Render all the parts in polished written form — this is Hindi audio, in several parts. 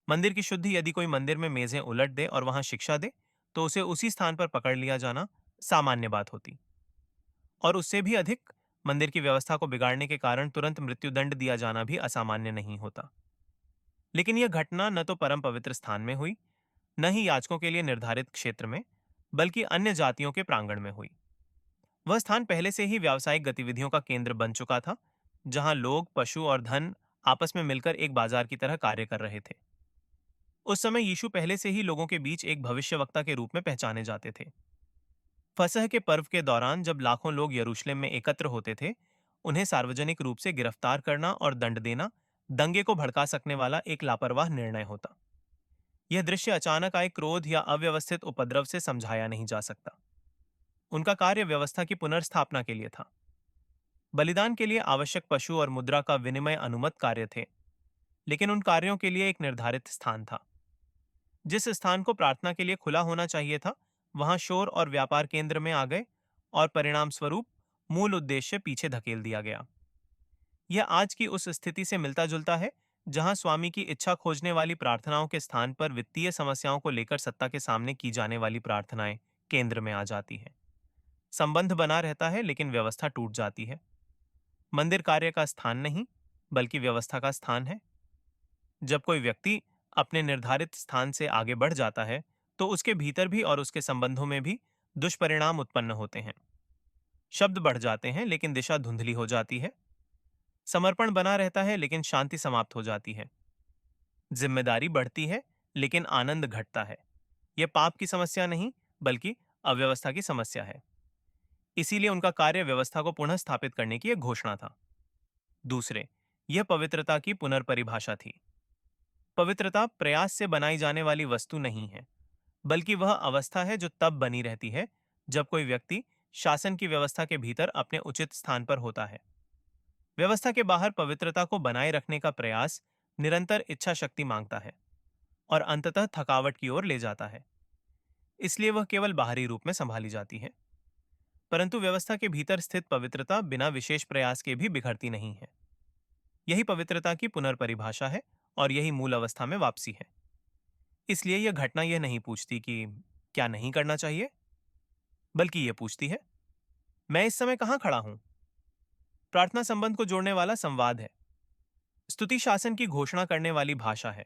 मंदिर की शुद्धि यदि कोई मंदिर में मेजें उलट दे और वहां शिक्षा दे, तो उसे उसी स्थान पर पकड़ लिया जाना सामान्य बात होती। और उससे भी अधिक, मंदिर की व्यवस्था को बिगाड़ने के कारण तुरंत मृत्युदंड दिया जाना भी असामान्य नहीं होता। लेकिन यह घटना न तो परम पवित्र स्थान में हुई, न ही याचकों के लिए निर्धारित क्षेत्र में, बल्कि अन्य जातियों के प्रांगण में हुई। वह स्थान पहले से ही व्यावसायिक गतिविधियों का केंद्र बन चुका था, जहां लोग, पशु और धन आपस में मिलकर एक बाजार की तरह कार्य कर रहे थे। उस समय यीशु पहले से ही लोगों के बीच एक भविष्यवक्ता के रूप में पहचाने जाते थे। फसह के पर्व के दौरान जब लाखों लोग यरूशलेम में एकत्र होते थे, उन्हें सार्वजनिक रूप से गिरफ्तार करना और दंड देना दंगे को भड़का सकने वाला एक लापरवाह निर्णय होता। यह दृश्य अचानक आए क्रोध या अव्यवस्थित उपद्रव से समझाया नहीं जा सकता। उनका कार्य व्यवस्था की पुनर्स्थापना के लिए था। बलिदान के लिए आवश्यक पशु और मुद्रा का विनिमय अनुमत कार्य थे, लेकिन उन कार्यों के लिए एक निर्धारित स्थान था। जिस स्थान को प्रार्थना के लिए खुला होना चाहिए था, वहां शोर और व्यापार केंद्र में आ गए, और परिणाम स्वरूप मूल उद्देश्य पीछे धकेल दिया गया। यह आज की उस स्थिति से मिलता जुलता है, जहां स्वामी की इच्छा खोजने वाली प्रार्थनाओं के स्थान पर वित्तीय समस्याओं को लेकर सत्ता के सामने की जाने वाली प्रार्थनाएं केंद्र में आ जाती हैं। संबंध बना रहता है, लेकिन व्यवस्था टूट जाती है। मंदिर कार्य का स्थान नहीं, बल्कि व्यवस्था का स्थान है। जब कोई व्यक्ति अपने निर्धारित स्थान से आगे बढ़ जाता है, तो उसके भीतर भी और उसके संबंधों में भी दुष्परिणाम उत्पन्न होते हैं। शब्द बढ़ जाते हैं, लेकिन दिशा धुंधली हो जाती है। समर्पण बना रहता है, लेकिन शांति समाप्त हो जाती है। जिम्मेदारी बढ़ती है, लेकिन आनंद घटता है। यह पाप की समस्या नहीं, बल्कि अव्यवस्था की समस्या है। इसीलिए उनका कार्य व्यवस्था को पुनः स्थापित करने की एक घोषणा था। दूसरे, यह पवित्रता की पुनर्परिभाषा थी। पवित्रता प्रयास से बनाई जाने वाली वस्तु नहीं है, बल्कि वह अवस्था है जो तब बनी रहती है जब कोई व्यक्ति शासन की व्यवस्था के भीतर अपने उचित स्थान पर होता है। व्यवस्था के बाहर पवित्रता को बनाए रखने का प्रयास निरंतर इच्छा शक्ति मांगता है और अंततः थकावट की ओर ले जाता है। इसलिए वह केवल बाहरी रूप में संभाली जाती है। परंतु व्यवस्था के भीतर स्थित पवित्रता बिना विशेष प्रयास के भी बिखरती नहीं है। यही पवित्रता की पुनर्परिभाषा है, और यही मूल अवस्था में वापसी है। इसलिए यह घटना यह नहीं पूछती कि क्या नहीं करना चाहिए, बल्कि यह पूछती है, मैं इस समय कहां खड़ा हूं। प्रार्थना संबंध को जोड़ने वाला संवाद है। स्तुति शासन की घोषणा करने वाली भाषा है।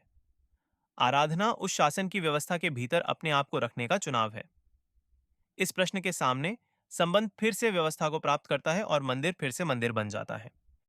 आराधना उस शासन की व्यवस्था के भीतर अपने आप को रखने का चुनाव है। इस प्रश्न के सामने संबंध फिर से व्यवस्था को प्राप्त करता है और मंदिर फिर से मंदिर बन जाता है।